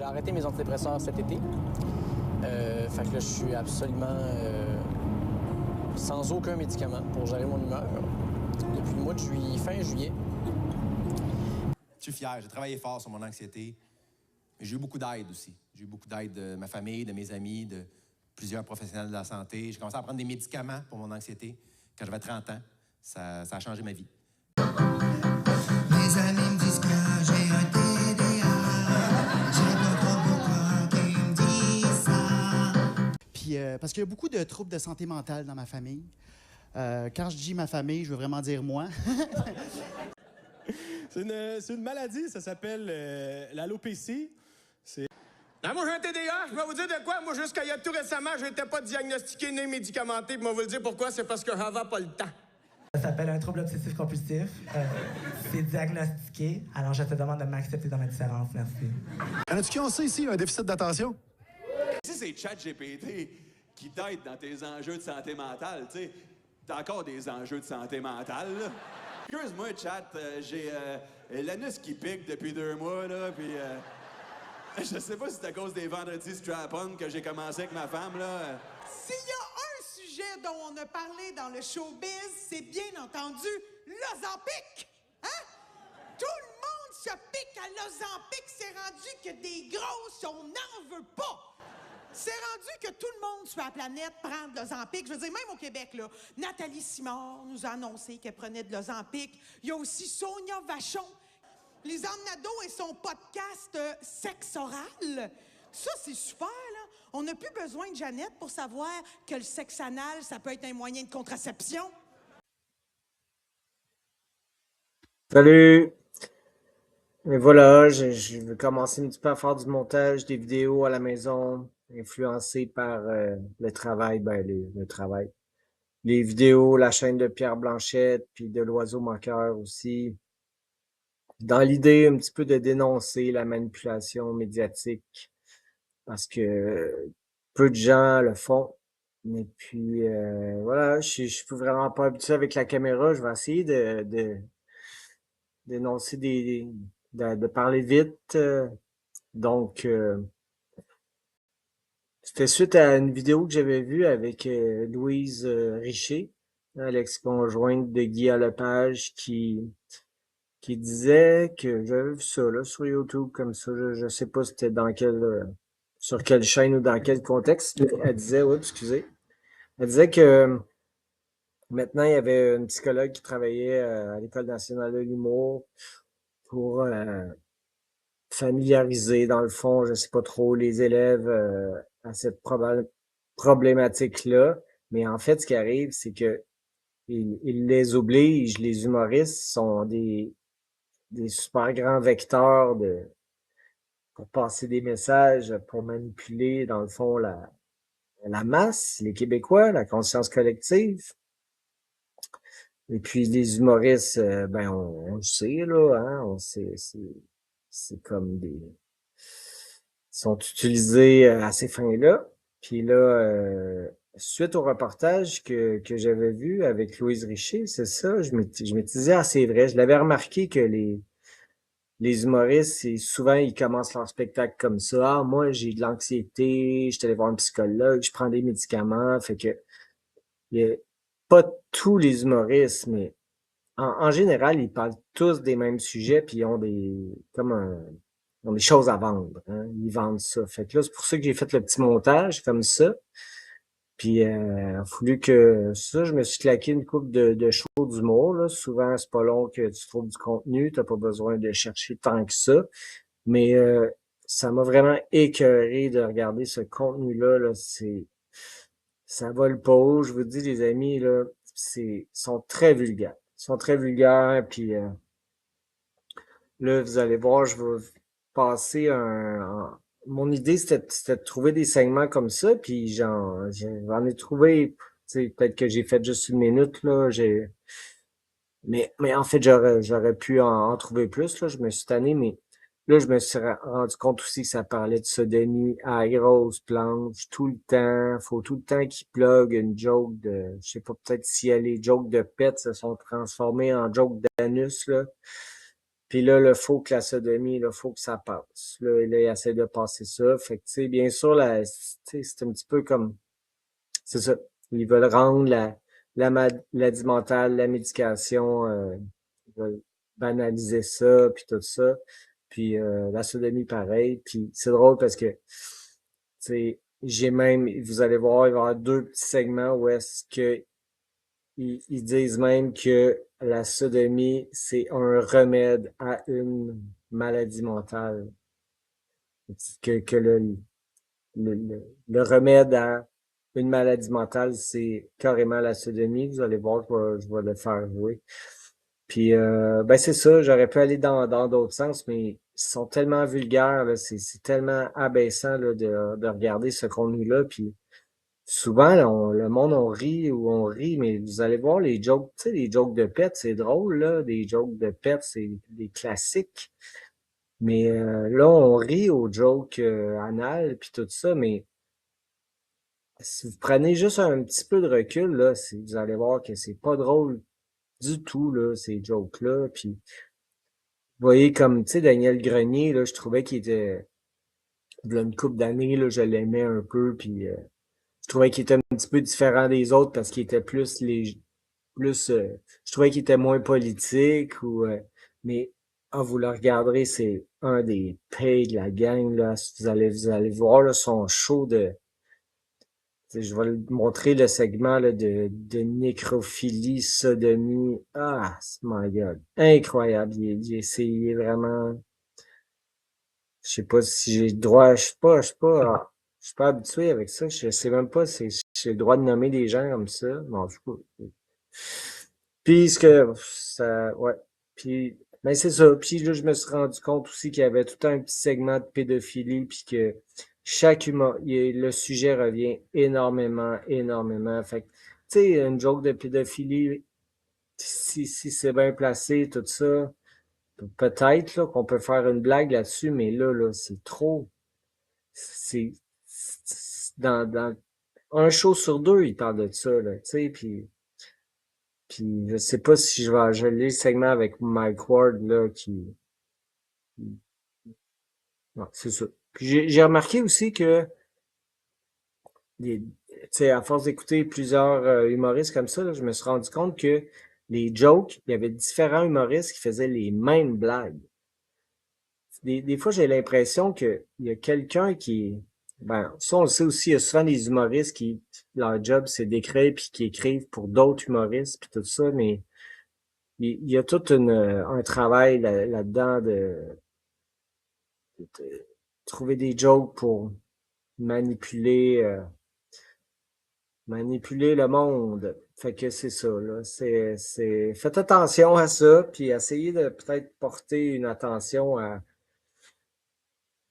J'ai arrêté mes antidépresseurs cet été. Fait que là, je suis absolument sans aucun médicament pour gérer mon humeur depuis le mois de juillet, fin juillet. Je suis fier, j'ai travaillé fort sur mon anxiété. J'ai eu beaucoup d'aide aussi. J'ai eu beaucoup d'aide de ma famille, de mes amis, de plusieurs professionnels de la santé. J'ai commencé à prendre des médicaments pour mon anxiété quand j'avais 30 ans. Ça a changé ma vie. Mes amis me disent que j'ai un TDA. J'ai pas trop pourquoi qu'ils me disent ça. Puis, parce qu'il y a beaucoup de troubles de santé mentale dans ma famille. Quand je dis ma famille, je veux vraiment dire moi. C'est une maladie, ça s'appelle l'alopécie. Ah, moi, j'ai un TDA, je vais vous dire de quoi. Moi, jusqu'à il y a tout récemment, je n'étais pas diagnostiqué ni médicamenté. Puis, moi, vous le dire pourquoi. C'est parce que j'avais pas le temps. Ça s'appelle un trouble obsessif-compulsif. C'est diagnostiqué. Alors, je te demande de m'accepter dans ma différence. Merci. Y en a-tu qui ont ça ici, un déficit d'attention? Si c'est ChatGPT qui t'aide dans tes enjeux de santé mentale, tu sais, t'as encore des enjeux de santé mentale, là. Excuse-moi, Chat, j'ai l'anus qui pique depuis 2 mois, là, puis je sais pas si c'est à cause des vendredis strap-on que j'ai commencé avec ma femme, là. S'il y a un sujet dont on a parlé dans le showbiz, c'est bien entendu l'Ozempic. Hein? Tout le monde se pique à l'Ozempic. C'est rendu que des grosses, on n'en veut pas. C'est rendu que tout le monde sur la planète prend de l'Ozempic. Je veux dire, même au Québec, là, Nathalie Simard nous a annoncé qu'elle prenait de l'Ozempic. Il y a aussi Sonia Vachon, Lisanne Nadeau et son podcast Sexe oral. Ça, c'est super, là. On n'a plus besoin de Jeannette pour savoir que le sexe anal, ça peut être un moyen de contraception. Salut! Et voilà, je vais commencer un petit peu à faire du montage, des vidéos à la maison, influencé par le travail, le travail. Les vidéos, la chaîne de Pierre Blanchette, puis de l'Oiseau Manqueur aussi. Dans l'idée un petit peu de dénoncer la manipulation médiatique, parce que peu de gens le font. Et puis voilà, je suis vraiment pas habitué avec la caméra. Je vais essayer de d'énoncer de parler vite. Donc, c'était suite à une vidéo que j'avais vue avec Louise Richer, l'ex-conjointe de Guy Lepage, qui disait que j'avais vu ça là, sur YouTube comme ça. Je sais pas c'était dans sur quelle chaîne ou dans quel contexte. Elle disait, oups, excusez. Elle disait que maintenant, il y avait une psychologue qui travaillait à l'École nationale de l'humour pour familiariser, dans le fond, je sais pas trop, les élèves à cette problématique-là. Mais en fait, ce qui arrive, c'est que ils les obligent, les humoristes sont des super grands vecteurs pour passer des messages, pour manipuler, dans le fond, la masse, les Québécois, la conscience collective. Et puis les humoristes, on le sait, là, hein, on sait, c'est comme ils sont utilisés à ces fins-là. Puis là, suite au reportage que j'avais vu avec Louise Richer, c'est ça, je m'étais dit, ah, c'est vrai, je l'avais remarqué que les humoristes, souvent, ils commencent leur spectacle comme ça. Ah, moi, j'ai de l'anxiété, je suis allé voir un psychologue, je prends des médicaments. Fait que, il y a pas tous les humoristes, mais en général, ils parlent tous des mêmes sujets, puis ils ont ils ont des choses à vendre, hein. Ils vendent ça. Fait que là, c'est pour ça que j'ai fait le petit montage comme ça. Puis, il a fallu que ça, je me suis claqué une couple de shows d'humour, là. Souvent, c'est pas long que tu trouves du contenu, t'as pas besoin de chercher tant que ça. Mais ça m'a vraiment écœuré de regarder ce contenu-là, là. Ça vole pas haut, je vous dis, les amis, là, sont très vulgaires. Ils sont très vulgaires, puis là, vous allez voir, je vais passer mon idée, c'était de trouver des segments comme ça, puis j'en ai trouvé, tu sais, peut-être que j'ai fait juste 1 minute, là, mais en fait, j'aurais pu en trouver plus, là, je me suis tanné, mais là, je me suis rendu compte aussi que ça parlait de sodomie à grosse planche, tout le temps, faut tout le temps qu'il plug une joke je sais pas, peut-être si les jokes de pets se sont transformées en jokes d'anus, là. Puis là, il faut que la sodomie, il faut que ça passe. Là, il essaie de passer ça. Fait que, tu sais, bien sûr, c'est un petit peu comme, c'est ça. Ils veulent rendre la maladie mentale, la médication, ils veulent banaliser ça, puis tout ça. Puis la sodomie, pareil. Puis c'est drôle parce que, tu sais, j'ai même, vous allez voir, il va y avoir 2 petits segments où est-ce que ils disent même que la sodomie, c'est un remède à une maladie mentale. Que le remède à une maladie mentale, c'est carrément la sodomie. Vous allez voir, je vais le faire jouer. Puis, ben c'est ça, j'aurais pu aller dans d'autres sens, mais ils sont tellement vulgaires, là, c'est tellement abaissant là, de regarder ce contenu-là. Puis souvent, là, le monde, on rit, mais vous allez voir les jokes, tu sais, les jokes de pets, c'est drôle, là, des jokes de pets, c'est des classiques. Mais là, on rit aux jokes anales puis tout ça, mais si vous prenez juste un petit peu de recul, là, vous allez voir que c'est pas drôle du tout, là, ces jokes-là. Puis, vous voyez, comme, tu sais, Daniel Grenier, là, je trouvais qu'il était, il y a une couple d'années, là, je l'aimais un peu, puis je trouvais qu'il était un petit peu différent des autres parce qu'il était je trouvais qu'il était moins politique, mais quand vous le regarderez, c'est un des pires de la gang, là. Vous allez voir, là, son show je vais vous montrer le segment là, de nécrophilie, sodomie. Ah, my God. Incroyable. Il essayé vraiment. Je sais pas si j'ai le droit. Je suis pas habitué avec ça. Je sais même pas si j'ai le droit de nommer des gens comme ça. Bon, je sais pas. Puis ouais. Puis, mais c'est ça. Puis là, je me suis rendu compte aussi qu'il y avait tout un petit segment de pédophilie, puis que le sujet revient énormément, énormément. Fait que, tu sais, une joke de pédophilie, si c'est bien placé, tout ça, peut-être là, qu'on peut faire une blague là-dessus, mais là, c'est trop. C'est dans un show sur 2, il parle de ça, là, tu sais, puis je sais pas si je lis le segment avec Mike Ward, là, non, c'est ça. Puis j'ai remarqué aussi que tu sais, à force d'écouter plusieurs humoristes comme ça, là, je me suis rendu compte que les jokes, il y avait différents humoristes qui faisaient les mêmes blagues. Des fois, j'ai l'impression qu'il y a quelqu'un ben, ça, on le sait aussi, il y a souvent des humoristes leur job, c'est d'écrire puis qui écrivent pour d'autres humoristes puis tout ça, mais il y a tout un travail là-dedans de trouver des jokes pour manipuler le monde. Fait que c'est ça, là. Faites attention à ça, puis essayez de peut-être porter une attention à,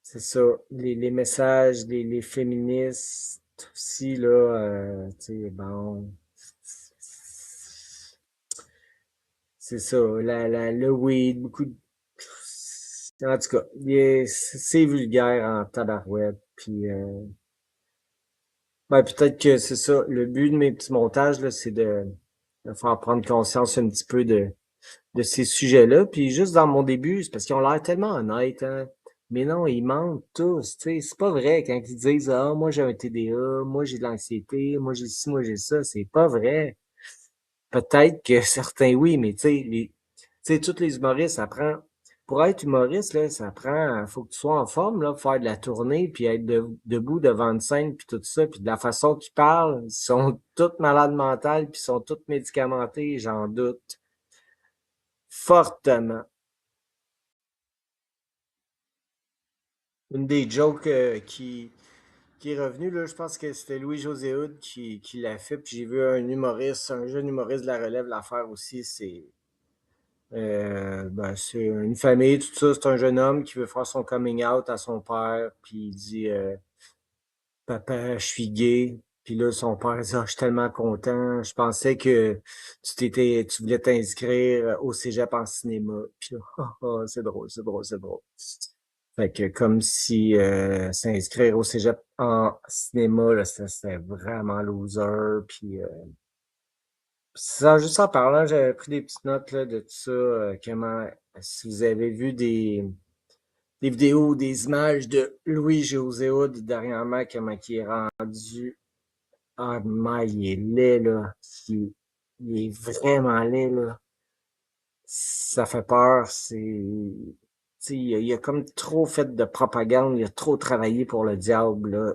c'est ça, les messages, les féministes aussi, là, tu sais, bon, c'est ça, le weed, beaucoup de, en tout cas, c'est vulgaire en tabarouette, puis ben, peut-être que c'est ça. Le but de mes petits montages, là, c'est de faire prendre conscience un petit peu de ces sujets-là. Puis juste dans mon début, c'est parce qu'ils ont l'air tellement honnêtes, hein. Mais non, ils mentent tous, tu sais. C'est pas vrai quand ils disent, ah, moi j'ai un TDA, moi j'ai de l'anxiété, moi j'ai ci, moi j'ai ça. C'est pas vrai. Peut-être que certains oui, mais tu sais, tous les humoristes, pour être humoriste, là, faut que tu sois en forme, là, pour faire de la tournée, puis être debout devant une scène, puis tout ça, puis de la façon qu'ils parlent, ils sont toutes malades mentales, puis ils sont toutes médicamentés, j'en doute fortement. Une des jokes qui est revenue, là, je pense que c'était Louis-José Hood qui l'a fait, puis j'ai vu un jeune humoriste de la relève la faire aussi, ben, c'est une famille, tout ça. C'est un jeune homme qui veut faire son coming out à son père, puis il dit Papa, je suis gay. Puis là, son père dit, ah, je suis tellement content. Je pensais que tu voulais t'inscrire au cégep en cinéma. Puis là, c'est drôle, c'est drôle, c'est drôle. Fait que comme si s'inscrire au cégep en cinéma, là, c'était vraiment loser. Puis Ça, juste en parlant, j'avais pris des petites notes là, de tout ça. Si vous avez vu des vidéos, des images de Louis-José Hood dernièrement, comment il est rendu. Ah, mais il est laid, là. Il est vraiment laid, là. Ça fait peur. Il a comme trop fait de propagande. Il a trop travaillé pour le diable, là.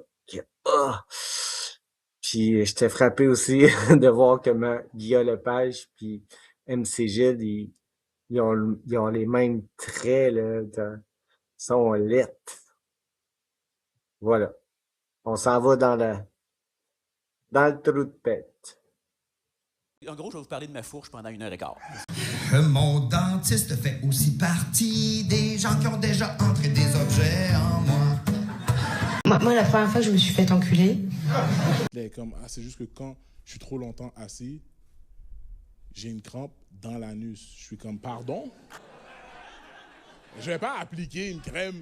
Puis j'étais frappé aussi de voir comment Guillaume Lepage puis MC Gilles, ils ont les mêmes traits, là. Ils sont laids. Voilà. On s'en va dans le trou de pète. En gros, je vais vous parler de ma fourche pendant 1h15. Mon dentiste fait aussi partie des gens qui ont déjà entré des objets en moi. Moi, la première fois que je me suis fait enculer. C'est juste que quand je suis trop longtemps assis, j'ai une crampe dans l'anus. Je suis comme, pardon? Je vais pas appliquer une crème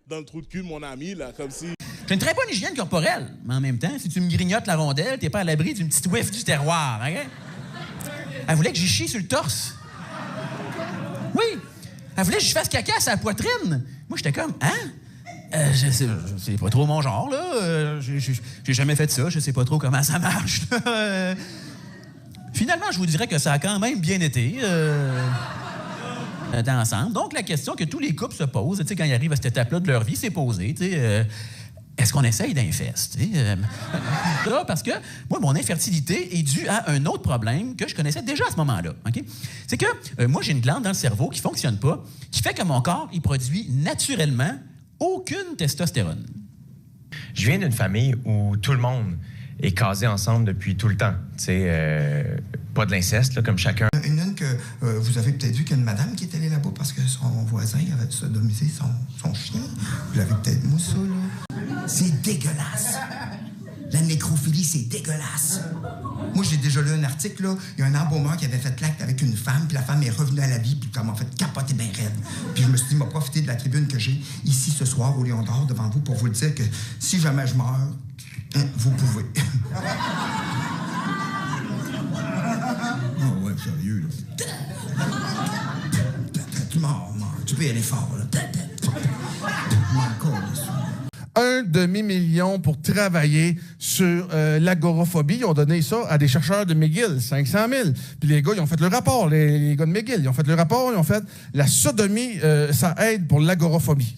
dans le trou de cul de mon ami, là, comme si... J'ai une très bonne hygiène corporelle, mais en même temps, si tu me grignotes la rondelle, t'es pas à l'abri d'une petite whiff du terroir, OK? Elle voulait que j'y chie sur le torse. Oui! Elle voulait que je fasse caca à sa poitrine. Moi, j'étais comme, hein? C'est pas trop mon genre, là. J'ai jamais fait ça, je sais pas trop comment ça marche. Finalement, je vous dirais que ça a quand même bien été. Ensemble. Donc, la question que tous les couples se posent, quand ils arrivent à cette étape-là de leur vie, c'est posée, est-ce qu'on essaye d'infeste? Parce que moi, mon infertilité est due à un autre problème que je connaissais déjà à ce moment-là. Okay? C'est que moi, j'ai une glande dans le cerveau qui fonctionne pas, qui fait que mon corps, il produit naturellement aucune testostérone. Je viens d'une famille où tout le monde est casé ensemble depuis tout le temps. Pas de l'inceste, là, comme chacun. Une que vous avez peut-être vu qu'il y a une madame qui est allée là-bas parce que son voisin avait sodomisé son chien. Vous l'avez peut-être moi, ça, là. C'est dégueulasse. La nécrophilie, c'est dégueulasse. Moi, j'ai déjà lu un article, là. Il y a un embaumeur qui avait fait l'acte avec une femme, puis la femme est revenue à la vie, puis comme en fait capoté bien raide. Puis je me suis dit, m'a profité de la tribune que j'ai ici ce soir au Lion d'Or devant vous pour vous le dire que si jamais je meurs, vous pouvez. Oh ouais, sérieux, là. Tu mords, tu peux y aller fort, là. Un demi-million pour travailler sur l'agoraphobie. Ils ont donné ça à des chercheurs de McGill, 500 000. Puis les gars, ils ont fait le rapport, les gars de McGill. Ils ont fait le rapport, ils ont fait la sodomie, ça aide pour l'agoraphobie.